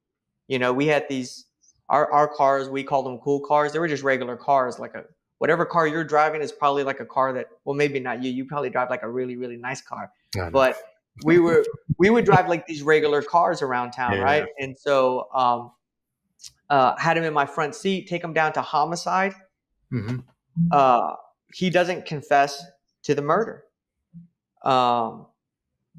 We had these our cars. We called them cool cars. They were just regular cars, like a whatever car you're driving is probably like a car that, well, maybe not you. You probably drive like a really really nice car, I know. but we were we would drive like these regular cars around town, Yeah. right? And so had him in my front seat, take him down to homicide. Mhm. Uh, he doesn't confess to the murder. Um,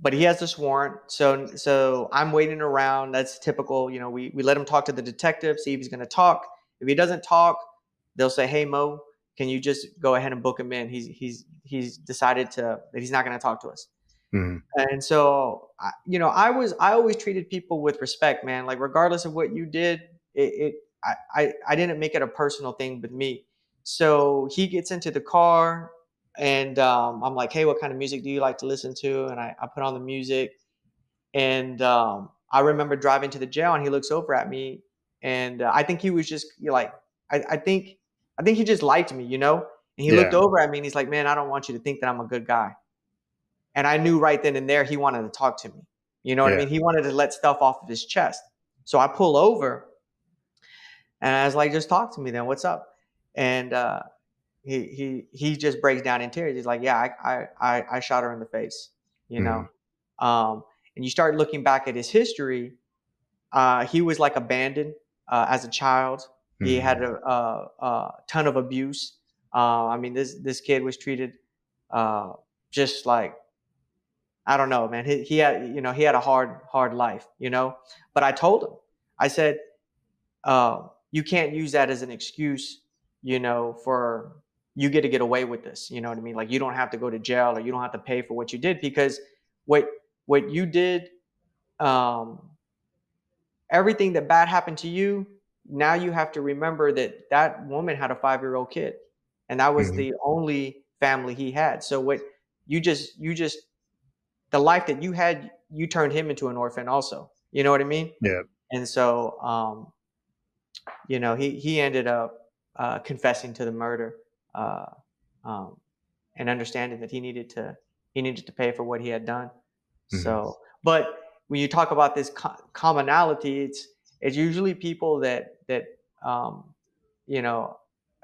but he has this warrant. So I'm waiting around. That's typical. We let him talk to the detective, see if he's going to talk. If he doesn't talk, they'll say, "Hey Mo, can you just go ahead and book him in? He's decided that he's not going to talk to us." Mhm. And so, I always treated people with respect, man. Like regardless of what you did, I didn't make it a personal thing with me. So he gets into the car, and I'm like, "Hey, what kind of music do you like to listen to?" And I put on the music, and I remember driving to the jail, and he looks over at me, and I think he was just like, I think he just liked me, And he looked Yeah. over at me and he's like, man, I don't want you to think that I'm a good guy. And I knew right then and there he wanted to talk to me. You know what I Yeah. mean? He wanted to let stuff off of his chest. So I pull over and I was like, just talk to me then. What's up? And he just breaks down in tears. He's like, yeah, I shot her in the face, you know. Mhm. And you start looking back at his history. He was like abandoned as a child. He had Mhm. a ton of abuse. I mean, this kid was treated uh, just like, I don't know, man. He had, he had a hard life, But I told him, I said, you can't use that as an excuse, for you get away with this. You know what I mean? Like you don't have to go to jail or you don't have to pay for what you did because what what you did, um, everything that bad happened to you. Now you have to remember that that woman had a 5-year-old kid, and that was Mhm. the only family he had. So what you just the life that you had, you turned him into an orphan also. You know what I mean? Yeah. And so, he ended up confessing to the murder, uh, um, and understanding that he needed to pay for what he had done. Mhm. So, but when you talk about this commonality, it's usually people that um, you know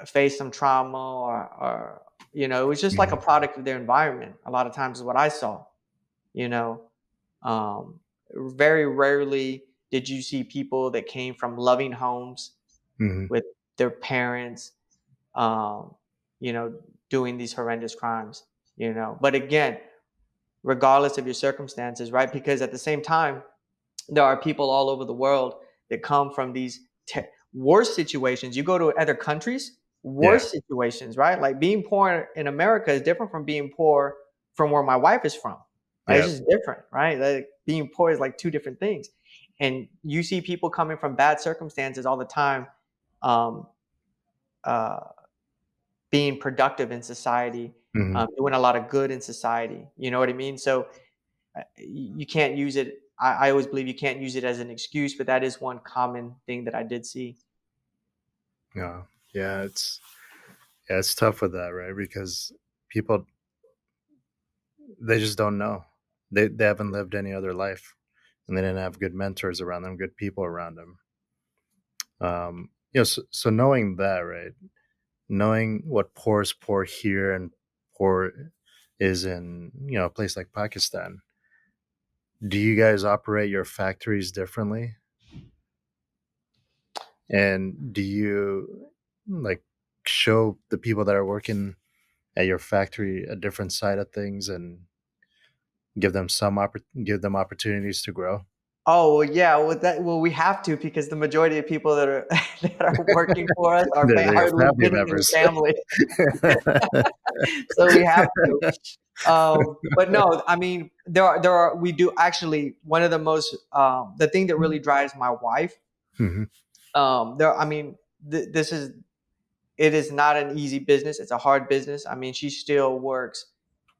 face some trauma or it was just like a Mhm. product of their environment. A lot of times, is what I saw. You know, um, very rarely did you see people that came from loving homes Mhm. with their parents, um, you know, doing these horrendous crimes. But again, regardless of your circumstances, right? Because at the same time, there are people all over the world that come from these worse situations. You go to other countries, Yeah. worse situations, right? Like being poor in America is different from being poor from where my wife is from. Right? It's Yeah. just different, right? Like being poor is like two different things. And you see people coming from bad circumstances all the time, um, uh, being productive in society, Mhm. doing a lot of good in society. You know what I mean? So you can't use it. I always believe you can't use it as an excuse, but that is one common thing that I did see. Yeah. Yeah, it's tough with that, right? Because people, they just don't know. They haven't lived any other life, and they didn't have good mentors around them, good people around them. So knowing that, right? Knowing what poor is poor here and poor is in, a place like Pakistan. Do you guys operate your factories differently? And do you like show the people that are working at your factory a different side of things and give them opportunities to grow? Oh well, yeah. Well, we have to because the majority of people that are that are working for us are They're your are family legitimately members. family, so we have to. But no, I mean there are we do actually one of the most the thing that really drives my wife. Mhm. There, I mean, this is it is not an easy business. It's a hard business. I mean, she still works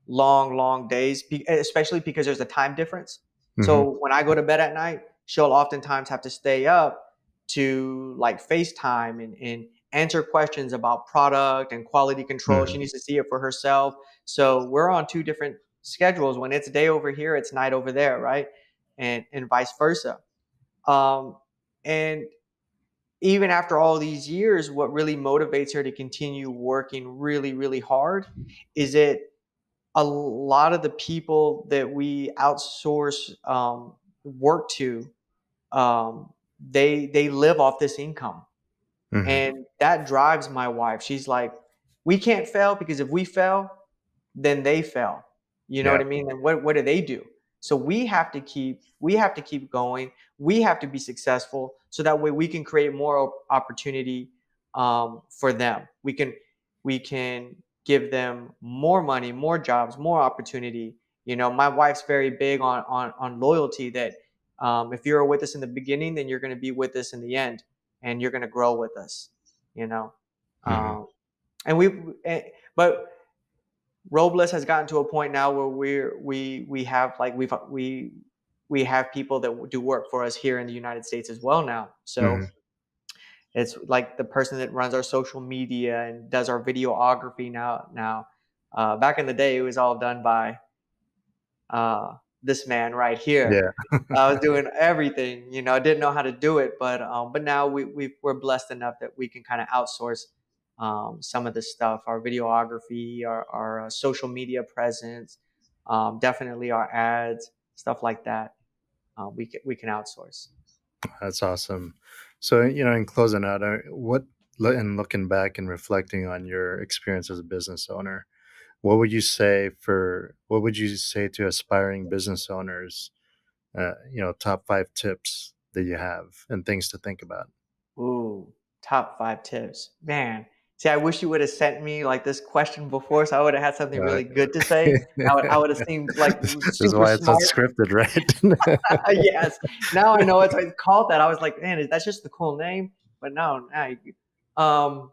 long, long days, especially because there's a time difference. Mhm. So when I go to bed at night, she'll oftentimes have to stay up to like FaceTime and answer questions about product and quality control. She Mhm. needs to see it for herself. So we're on two different schedules. When it's day over here, it's night over there, right? And vice versa. Um, and even after all these years, what really motivates her to continue working really, really hard is that a lot of the people that we outsource work to, they live off this income, Mhm. and that drives my wife. She's like, we can't fail because if we fail, then they fail. You know what Yeah. I mean? And what do they do? So we have to keep going. We have to be successful so that way we can create more opportunity for them. We can give them more money, more jobs, more opportunity. My wife's very big on loyalty. That if you're with us in the beginning, then you're going to be with us in the end, and you're going to grow with us. You know, Mhm. um, and but RollBliss has gotten to a point now where we have like we have people that do work for us here in the United States as well now. So Mhm. It's like the person that runs our social media and does our videography now. Back in the day, it was all done by this man right here. Yeah, I was doing everything, I didn't know how to do it, but now we're blessed enough that we can kind of outsource some of this stuff, our videography, our social media presence, definitely our ads, stuff like that. We can outsource. that's awesome. So, in closing out, and looking back and reflecting on your experience as a business owner, what would you say to aspiring business owners? Top 5 tips that you have and things to think about. Ooh, top 5 tips, man. See, I wish you would have sent me like this question before, so I would have had something Uh, really good to say. I would have seemed like this is super why it's smart. unscripted, right? Yes. Now I know it's why it's called that. I was like, man, that's just the cool name. But no, um,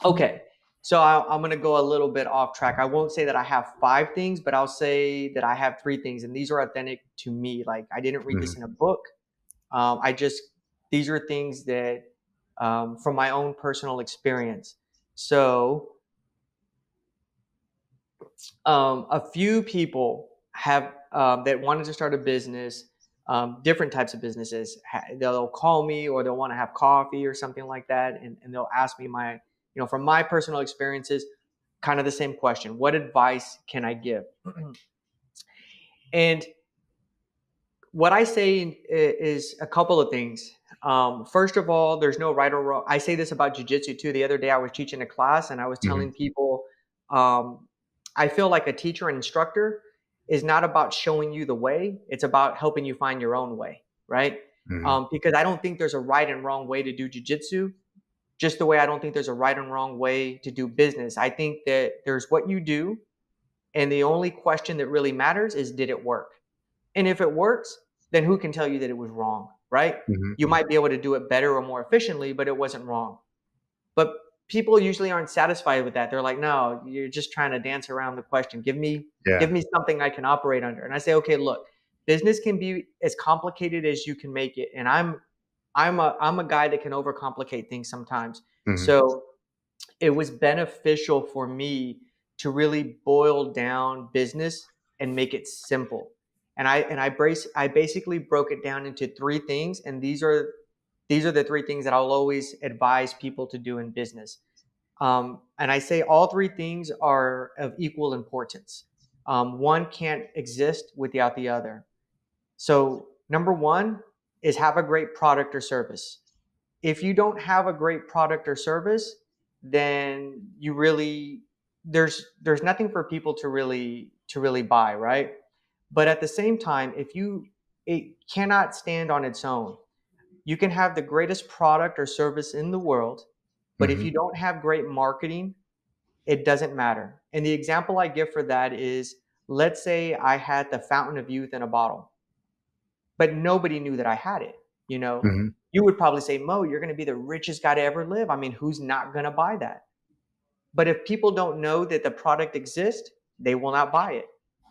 okay. So I'm gonna go a little bit off track. I won't say that I have 5 things, but I'll say that I have 3 things, and these are authentic to me. Like I didn't read this Mhm. in a book. I just these are things that from my own personal experience. So a few people have that wanted to start a business, different types of businesses. They'll call me or they'll want to have coffee or something like that, and they'll ask me from my personal experiences, kind of the same question: What advice can I give? And what I say is a couple of things. First of all, there's no right or wrong. I say this about jujitsu too. The other day, I was teaching a class and I was Mhm. telling people, I feel like a teacher and instructor is not about showing you the way, it's about helping you find your own way, right? Mhm. Because I don't think there's a right and wrong way to do jujitsu, just the way I don't think there's a right and wrong way to do business. I think that there's what you do, and the only question that really matters is did it work? And if it works, then who can tell you that it was wrong, right? Mhm. You might be able to do it better or more efficiently, but it wasn't wrong. But people usually aren't satisfied with that. They're like, "No, you're just trying to dance around the question. Give Yeah. me something I can operate under." And I say, "Okay, look, business can be as complicated as you can make it." And I'm a guy that can overcomplicate things sometimes. Mhm. So it was beneficial for me to really boil down business and make it simple. And I basically broke it down into 3 things, and these are the 3 things that I'll always advise people to do in business. And I say all 3 things are of equal importance. One can't exist without the other. So number one is have a great product or service. If you don't have a great product or service, then you really there's nothing for people to really buy, right? But at the same time, if you it cannot stand on its own. You can have the greatest product or service in the world, but if Mhm. you don't have great marketing, it doesn't matter. And the example I give for that is, let's say I had the fountain of youth in a bottle, but nobody knew that I had it. You know, Mhm. you would probably say, Mo, you're going to be the richest guy to ever live. I mean, who's not going to buy that? But if people don't know that the product exists, they will not buy it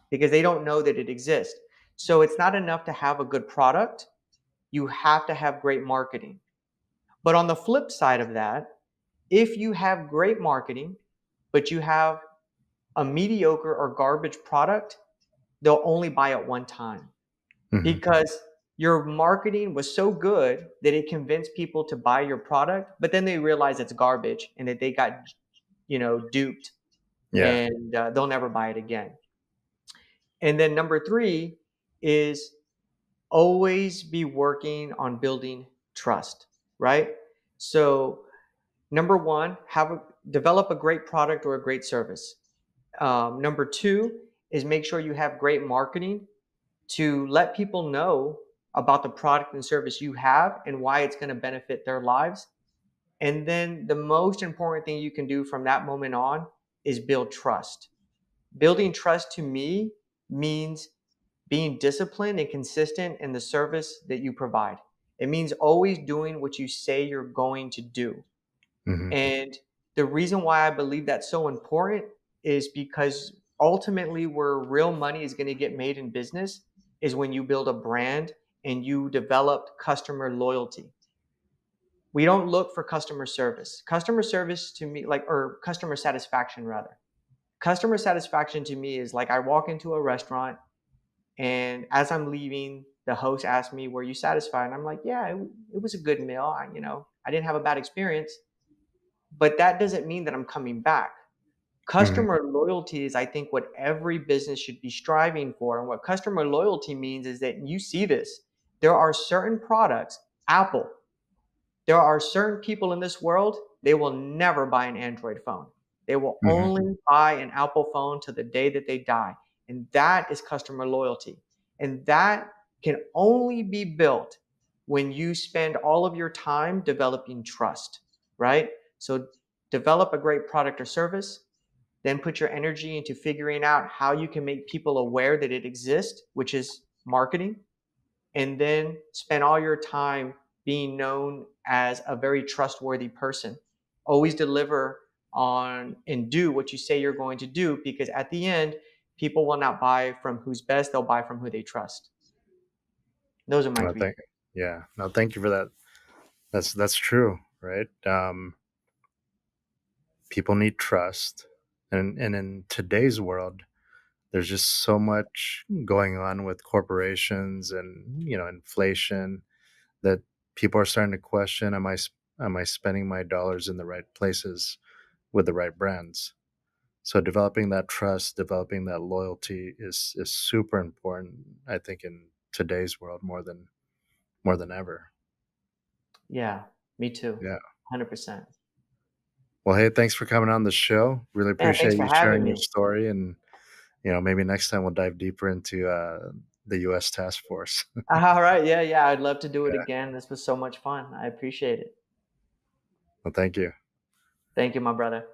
because they don't know that it exists. So it's not enough to have a good product. You have to have great marketing. But on the flip side of that, if you have great marketing, but you have a mediocre or garbage product, they'll only buy it one time Mhm. because your marketing was so good that it convinced people to buy your product, but then they realize it's garbage and that they got, duped, Yeah. and they'll never buy it again. And then number 3 is always be working on building trust, right? So number one, develop a great product or a great service. Number 2 is make sure you have great marketing to let people know about the product and service you have and why it's going to benefit their lives. And then the most important thing you can do from that moment on is build trust. Building trust to me means being disciplined and consistent in the service that you provide. It means always doing what you say you're going to do. Mhm. And the reason why I believe that's so important is because ultimately, where real money is going to get made in business is when you build a brand and you develop customer loyalty. We don't look for customer service. Customer service to me, like, or customer satisfaction rather. Customer satisfaction to me is like I walk into a restaurant and as I'm leaving, the host asks me, "Were you satisfied?" And I'm like, "Yeah, it was a good meal. I didn't have a bad experience." But that doesn't mean that I'm coming back. Mhm, Customer loyalty is, I think, what every business should be striving for. And what customer loyalty means is that you see this. There are certain products, Apple, there are certain people in this world, they will never buy an Android phone. They will mhm. only buy an Apple phone to the day that they die. And that is customer loyalty. And that can only be built when you spend all of your time developing trust, right? So develop a great product or service, then put your energy into figuring out how you can make people aware that it exists, which is marketing, and then spend all your time being known as a very trustworthy person. Always deliver on and do what you say you're going to do, because at the end, people will not buy from who's best, they'll buy from who they trust. Those are my No, three. yeah. No, thank you for that. That's true, right? People need trust, and in today's world, there's just so much going on with corporations and inflation that people are starting to question: am I spending my dollars in the right places with the right brands? So developing that trust, developing that loyalty is super important. I think in today's world more than ever. Yeah, me too. Yeah. 100%. Well, hey, thanks for coming on the show. Really Man, thanks appreciate for you having sharing your me. story, and maybe next time we'll dive deeper into the U.S. task force. All right. Yeah, yeah. I'd love to do it Yeah. again. This was so much fun. I appreciate it. Well, thank you. Thank you, my brother.